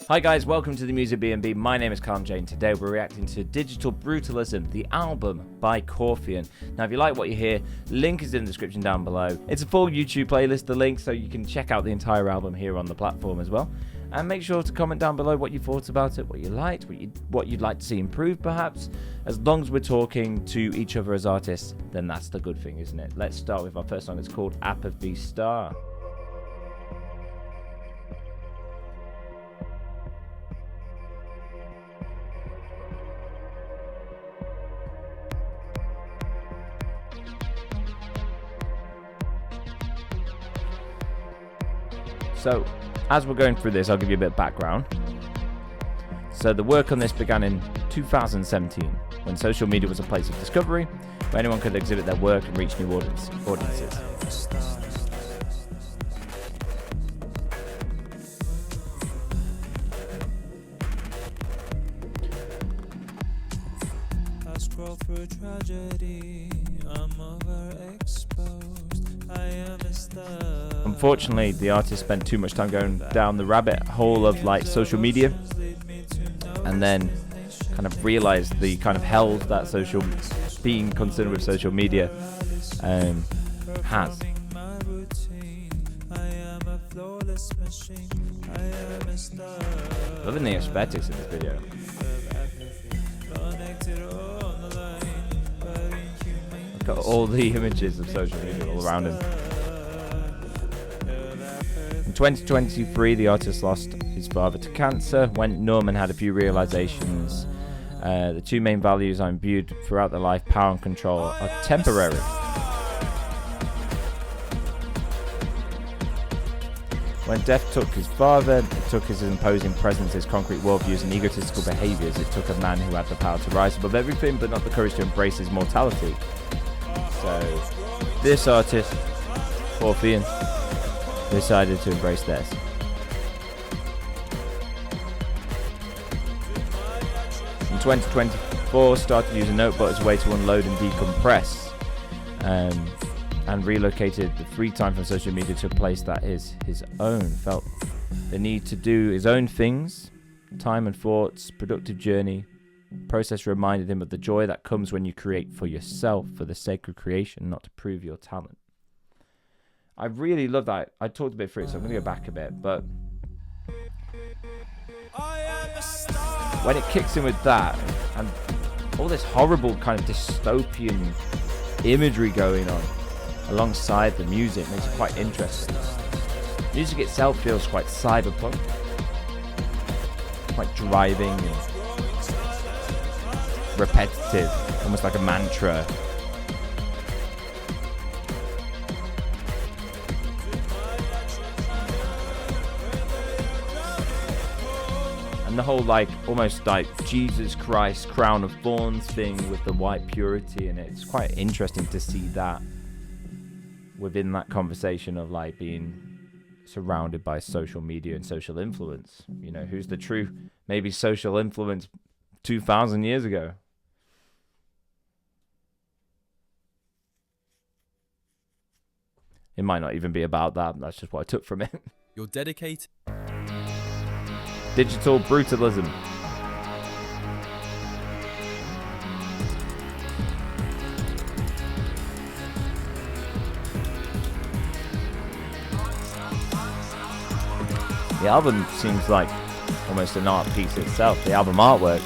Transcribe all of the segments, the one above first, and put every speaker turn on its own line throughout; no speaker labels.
Hi guys, welcome to the Music B&B. My name is Calm Jane. Today we're reacting to Digital Brutalism, the album by Kofian. Now if you like what you hear, link is in the description down below. It's a full YouTube playlist, the link, so you can check out the entire album here on the platform as well. And make sure to comment down below what you thought about it, what you liked, what you'd like to see improved perhaps. As long as we're talking to each other as artists, then that's the good thing, isn't it? Let's start with our first song. It's called Apathy Star. So, as we're going through this, I'll give you a bit of background. So the work on this began in 2017, when social media was a place of discovery, where anyone could exhibit their work and reach new audiences.
I scroll through tragedy, I'm overexposed, I am
Unfortunately, the artist spent too much time going down the rabbit hole of like social media, and then kind of realized the kind of hell that being concerned with social media has. Loving the aesthetics in this video. Look at all the images of social media all around him. In 2023, the artist lost his father to cancer, went numb and had a few realizations. The two main values I imbued throughout their life, power and control, are temporary. When death took his father, it took his imposing presence, his concrete worldviews and egotistical behaviors. It took a man who had the power to rise above everything, but not the courage to embrace his mortality. So, this artist, Kofian, decided to embrace theirs. In 2024, started using Notebook as a way to unload and decompress, and relocated the free time from social media to a place that is his own. Felt the need to do his own things, time and thoughts, productive journey. Process reminded him of the joy that comes when you create for yourself, for the sake of creation, not to prove your talent. I really love that. I talked a bit through it, so I'm going to go back a bit, but when it kicks in with that and all this horrible kind of dystopian imagery going on alongside the music, makes it quite interesting. Music itself feels quite cyberpunk, quite driving and repetitive, almost like a mantra. And the whole like almost like Jesus Christ crown of thorns thing with the white purity, and it's quite interesting to see that within that conversation of like being surrounded by social media and social influence. You know, who's the true maybe social influence 2,000 years ago? It might not even be about that. That's just what I took from it.
You're dedicated.
Digital Brutalism. The album seems like almost an art piece itself. The album artwork,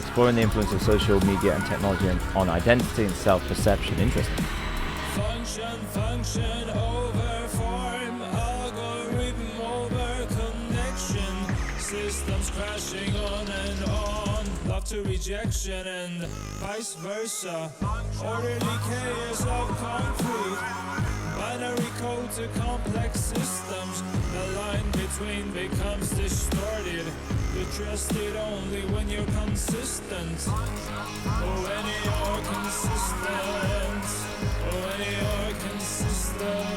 exploring the influence of social media and technology on identity and self-perception. Interesting.
Function over form, algorithm over connection, systems crashing on and on, love to rejection and vice versa, orderly chaos of concrete, binary code to complex systems, the line between becomes distorted, you trust it only when you're consistent, when you're consistent, when you're consistent.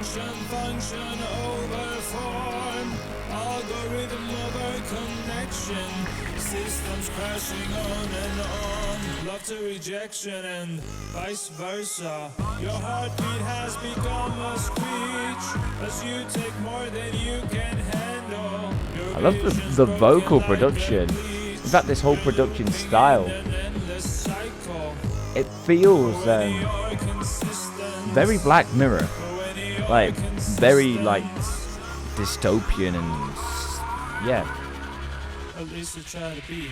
function over form, algorithm over connection, systems crashing on and on, love to rejection and vice versa. Your heartbeat has become a screech as you take more than you can handle.
I love the vocal production. In fact, this whole production style, it feels very Black Mirror, like very like dystopian and yeah.
At least I try to be.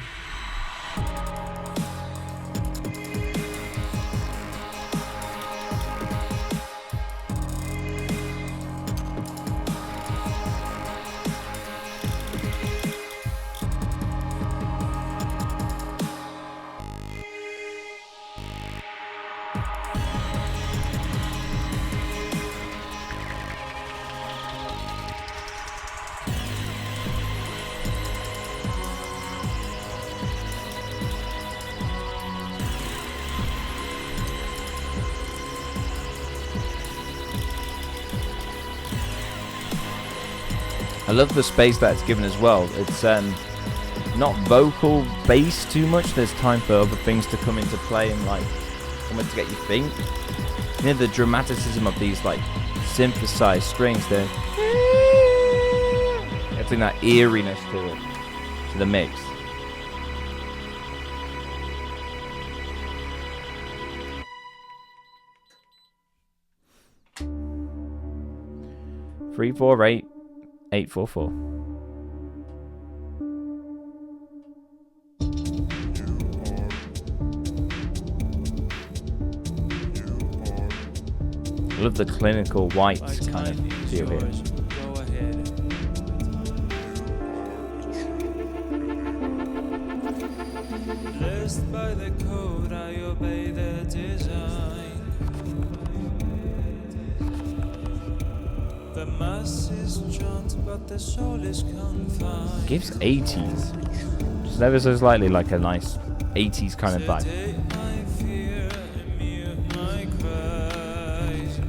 I love the space that it's given as well. It's not vocal based too much. There's time for other things to come into play and like almost to get you think. You know, the dramaticism of these like synthesized strings, they're getting that eeriness to it, to the mix. Three, 4, 8, 8, 4, 4. I love the clinical white kind of feel here.
Go ahead. Blessed by the code, I obey the design. The mass is chant, but the soul is confined.
Gives 80s. Just ever so slightly like a nice 80s kind of vibe.
Sedate my fear and mute my cries.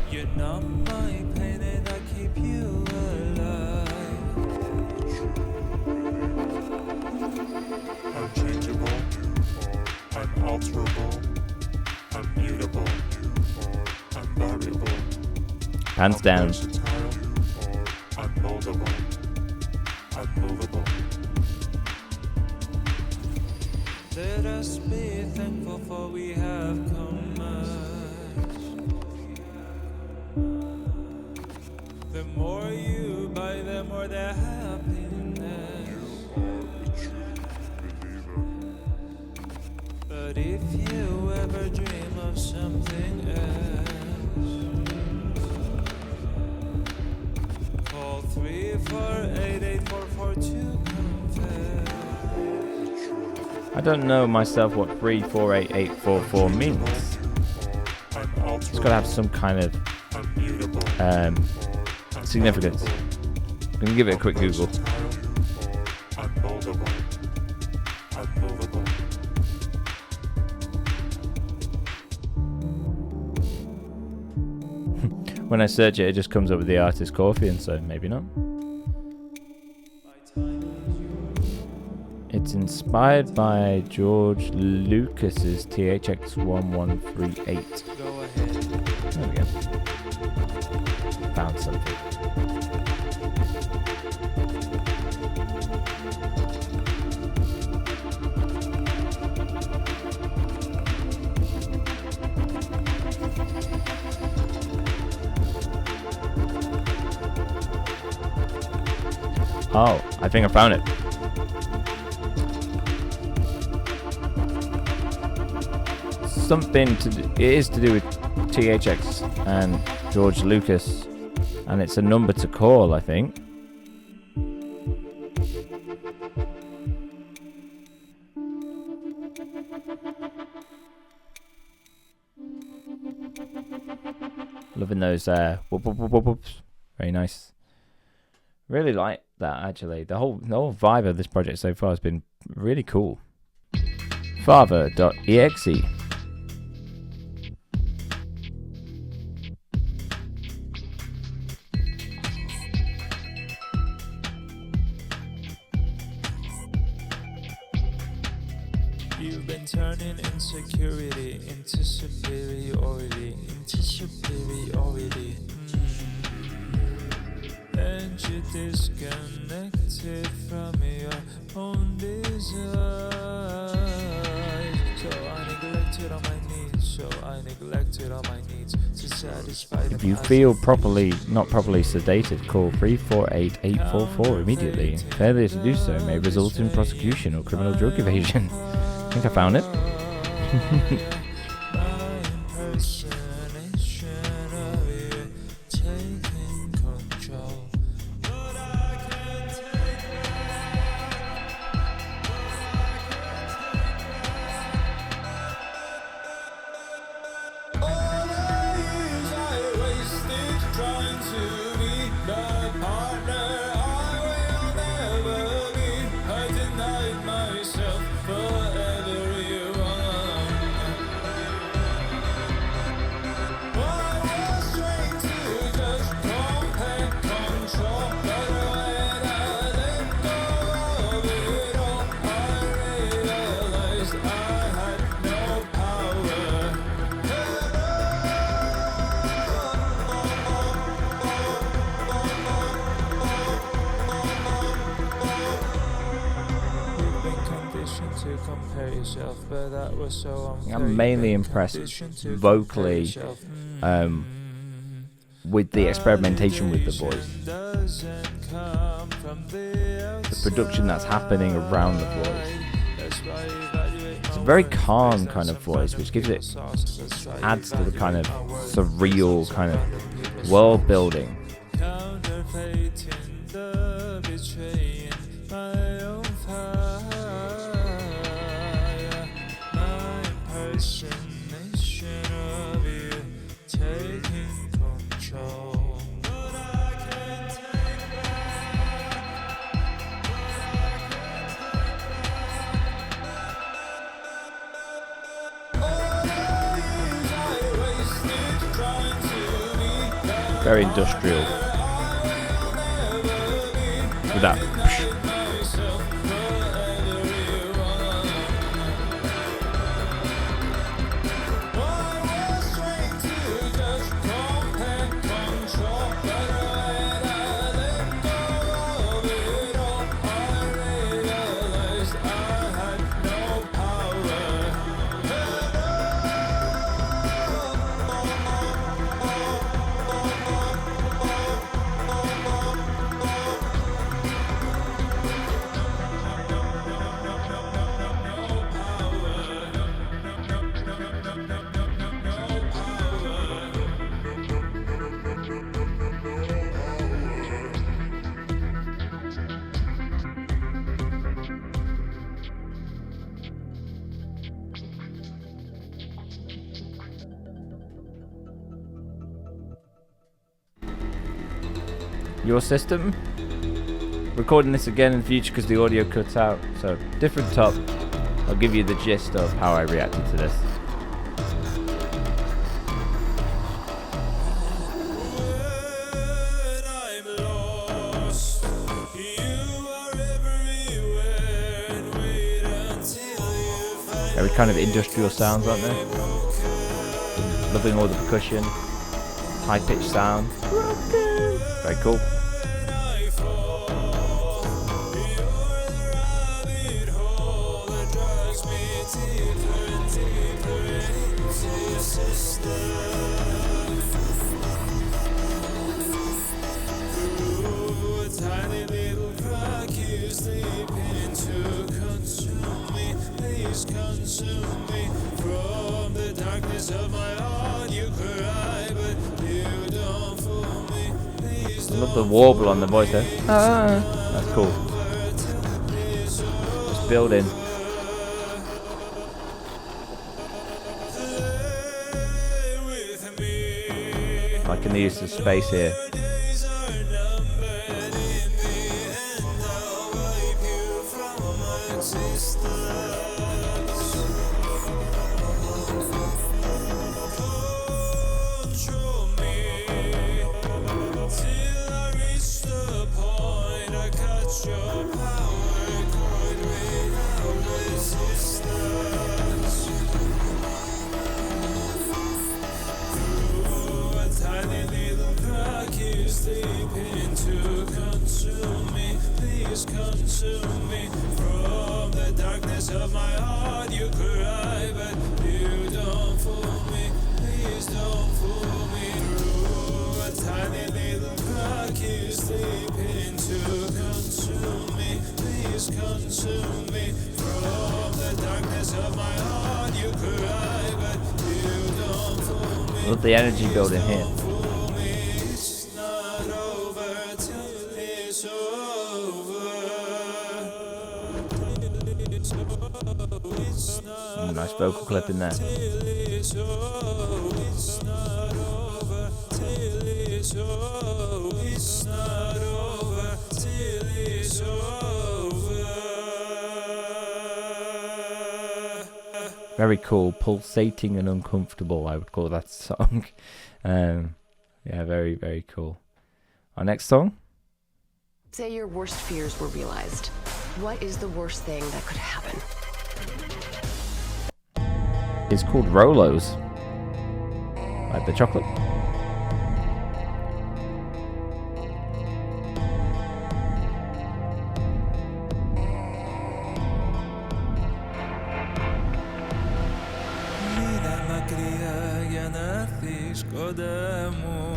You numb my pain and I keep you alive.
Unchangeable, unalterable, unmutable, unvariable,
Hands down.
versatile, unmoldable, unmovable.
Let us be thankful for we have come much. The more you buy, the more the happiness. But if you ever dream of something else, call 3488442 to confess.
I don't know myself what 348844 means. It's got to have some kind of significance. I'm going to give it a quick Google. When I search it, it just comes up with the artist Kofian, so maybe not. It's inspired by George Lucas's THX1138.
Go ahead.
There we go. Found something. Oh, I think I found it. Something to do, it is to do with THX and George Lucas, and it's a number to call, I think. Loving those whoop, whoop, whoop, whoop, whoops. Very nice. Really like that, actually. The whole vibe of this project so far has been really cool. Father.exe.
You've been turning insecurity into superiority, And you're disconnected from your own desire. So I neglected all my needs, to satisfy
If you feel not properly sedated, call 348844 immediately. Failure to do so may result in prosecution or criminal drug evasion. I think I found it.
But that was so
I'm mainly impressed vocally with the experimentation with the voice. The production that's happening around the voice. It's a very calm kind of voice, which gives it, adds to the kind of surreal kind of world building. Very industrial. With that. Your system. Recording this again in the future because the audio cuts out, so different top. I'll give you the gist of how I reacted to this. Very kind of industrial sounds, aren't there? Loving all the percussion, high pitched sound. Very cool.
Consume me from the darkness of my heart. You cry, but you don't fool me. Please
I love the warble on the voice there. That's cool. Just building. Liking the use of space here.
sleeping to consume me. Please consume me. From the darkness of my heart you cry, but you don't fool me. Please don't fool me. Through a tiny little crack you sleeping to consume me. Please consume me. From the darkness of my heart you cry, but you don't fool me.
Love the energy building here.
It's not over till it's over.
Nice vocal clip in there.
It's not over till it's over. It's not over till it's over.
Very cool, pulsating and uncomfortable, I would call that song. Yeah, very, very cool. Our next song?
Say your worst fears were realized. What is the worst thing that could happen?
It's called Rolos. Like the chocolate.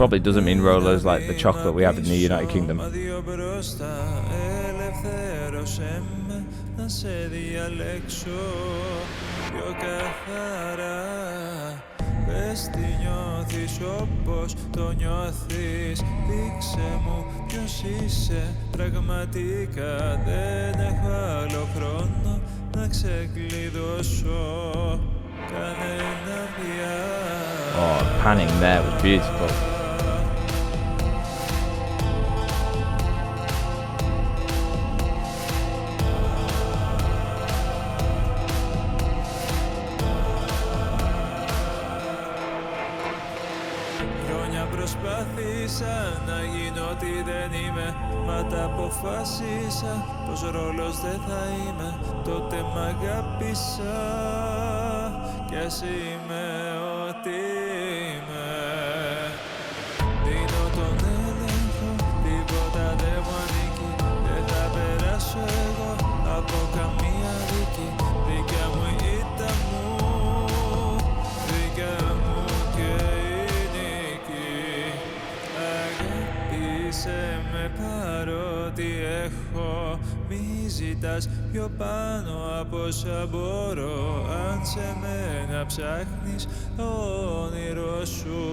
Probably doesn't mean Rolos like the chocolate we have in the United Kingdom.
Πες τι νιώθεις όπως το νιώθεις. Δείξε μου ποιος είσαι πραγματικά. Δεν έχω άλλο χρόνο να ξεκλειδώσω κανένα πια.
Oh, panning there was beautiful.
Προσπάθησα να γίνω ό,τι δεν είμαι. Μα τα αποφάσισα πως ρόλος δεν θα είμαι. Τότε μ' αγάπησα κι ας είμαι ό,τι είμαι. Δίνω τον έλεγχο, τίποτα δεν μου ανήκει. Δεν θα περάσω εγώ από καμία δίκη. Δικιά μου ήταν μου, δικιά μου και σε με παρότι έχω. Μη ζητάς πιο πάνω από όσα μπορώ. Αν σε μένα ψάχνεις το όνειρό σου,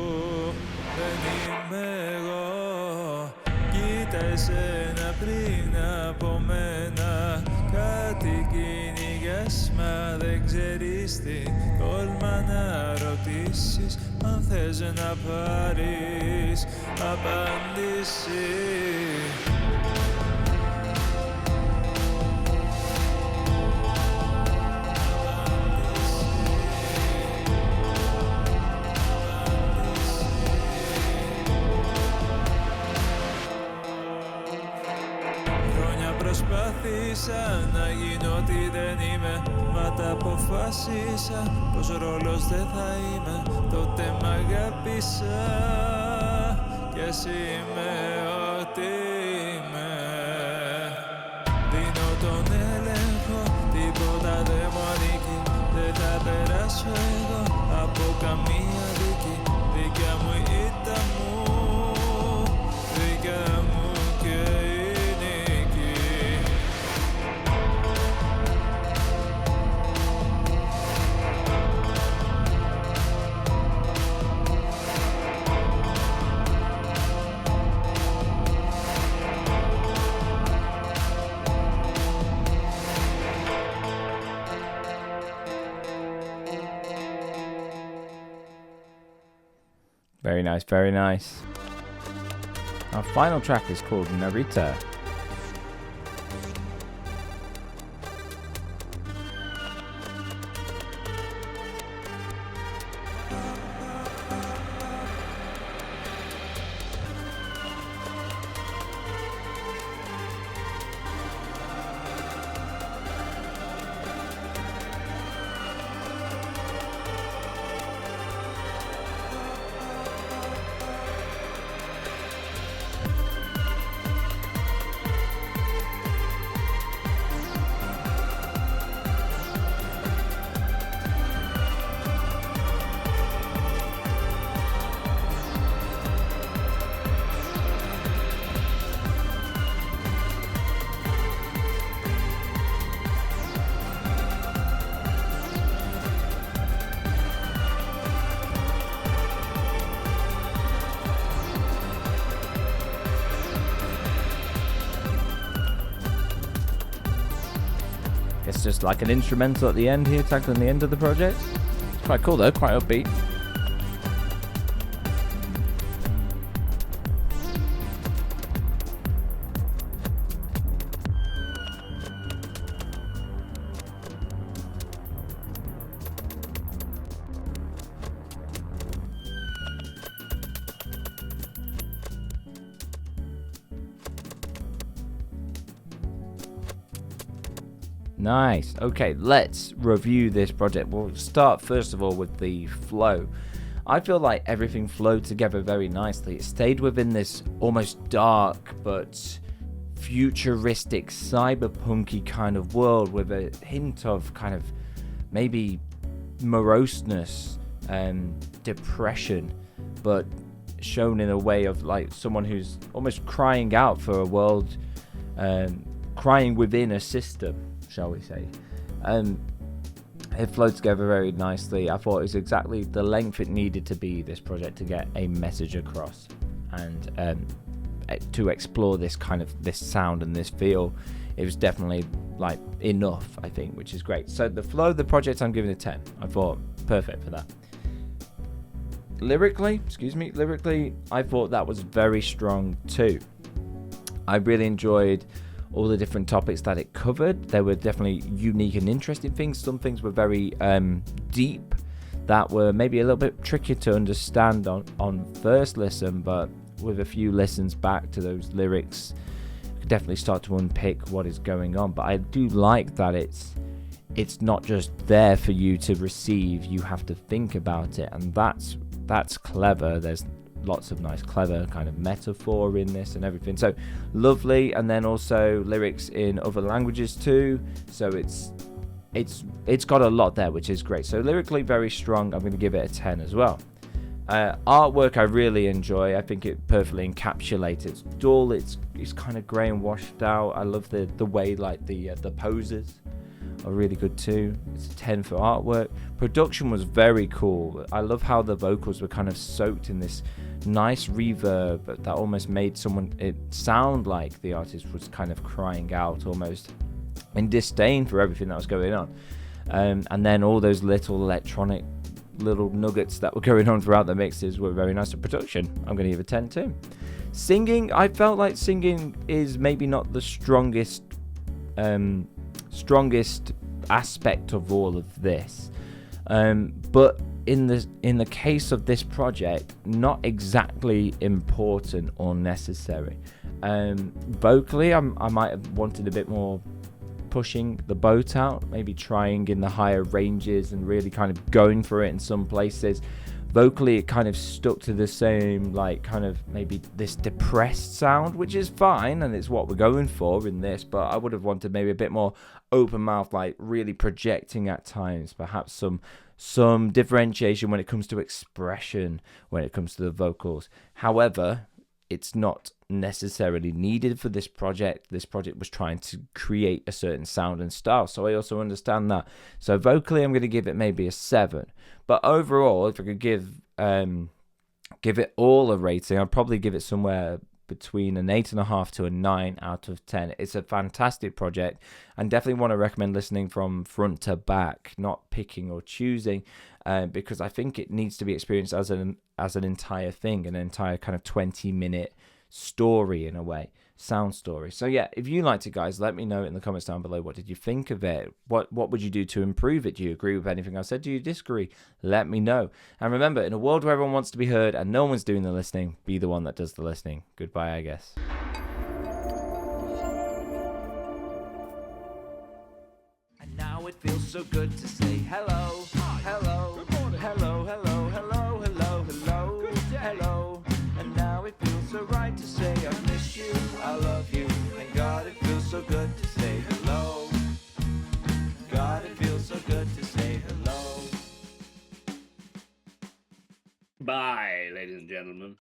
δεν είμαι εγώ. Κοίτα εσένα πριν από μένα. Κάτι κυνηγάς μα δεν ξέρεις τι. Τόλμα να ρωτήσεις αν θες να πάρεις απάντηση. Προσπάθησα να γίνω ό,τι δεν είμαι. Μα τα αποφάσισα πως ρόλος δεν θα είμαι. Τότε μ' αγάπησα κι ας είμαι ό,τι είμαι. Δίνω τον έλεγχο, τίποτα δεν μου ανήκει. Δεν θα περάσω εγώ από καμία δίκη. Δικιά μου ήταν μου, δικιά μου και
Very nice, very nice. Our final track is called Narita. just like an instrumental at the end here, tackling the end of the project. It's quite cool though, quite upbeat. Nice. Okay, let's review this project. We'll start first of all with the flow. I feel like everything flowed together very nicely. It stayed within this almost dark but futuristic cyberpunky kind of world with a hint of kind of maybe moroseness and depression, but shown in a way of like someone who's almost crying out for a world, crying within a system, shall we say. It flowed together very nicely. I thought it was exactly the length it needed to be, this project, to get a message across and to explore this kind of this sound and this feel. It was definitely like enough, I think, which is great. So the flow of the project, I'm giving it a 10. I thought perfect for that. Lyrically, I thought that was very strong too. I really enjoyed all the different topics that it covered. There were definitely unique and interesting things. Some things were very deep, that were maybe a little bit trickier to understand on first listen, but with a few listens back to those lyrics, you could definitely start to unpick what is going on. But I do like that it's not just there for you to receive, you have to think about it, and that's clever. There's lots of nice clever kind of metaphor in this and everything, so lovely. And then also lyrics in other languages too, so it's got a lot there, which is great. So lyrically very strong. I'm going to give it a 10 as well. Artwork I really enjoy. I think it perfectly encapsulates. It's dull, it's kind of grey and washed out. I love the way like the poses are really good too. It's a 10 for artwork. Production was very cool. I love how the vocals were kind of soaked in this nice reverb that almost made it sound like the artist was kind of crying out almost in disdain for everything that was going on. And then all those little electronic little nuggets that were going on throughout the mixes were very nice. The production, I'm going to give a 10 too. Singing, I felt like singing is maybe not the strongest aspect of all of this, but in the case of this project, not exactly important or necessary. Vocally, I might have wanted a bit more pushing the boat out, maybe trying in the higher ranges and really kind of going for it in some places. Vocally, it kind of stuck to the same, like, kind of maybe this depressed sound, which is fine, and it's what we're going for in this, but I would have wanted maybe a bit more open mouth, like really projecting at times, perhaps some differentiation when it comes to expression, when it comes to the vocals. However, it's not necessarily needed for this project. This project was trying to create a certain sound and style, so I also understand that. So vocally, I'm going to give it maybe a 7. But overall, if I could give it all a rating, I'd probably give it somewhere between an 8.5 to a 9 out of 10. It's a fantastic project, and definitely want to recommend listening from front to back, not picking or choosing, because I think it needs to be experienced as an entire thing, an entire kind of 20-minute story in a way, sound story. So yeah, if you liked it, guys, let me know in the comments down below. What did you think of it? What would you do to improve it? Do you agree with anything I said? Do you disagree? Let me know. And remember, in a world where everyone wants to be heard and no one's doing the listening, be the one that does the listening. Goodbye, I guess. And now it feels so good to say hello, hello, hello, hello, hello, hello, hello, hello. And now it feels so right to say I miss you, I love you, and God, it feels so good to say hello. God, it feels so good to say hello.
Bye, ladies and gentlemen.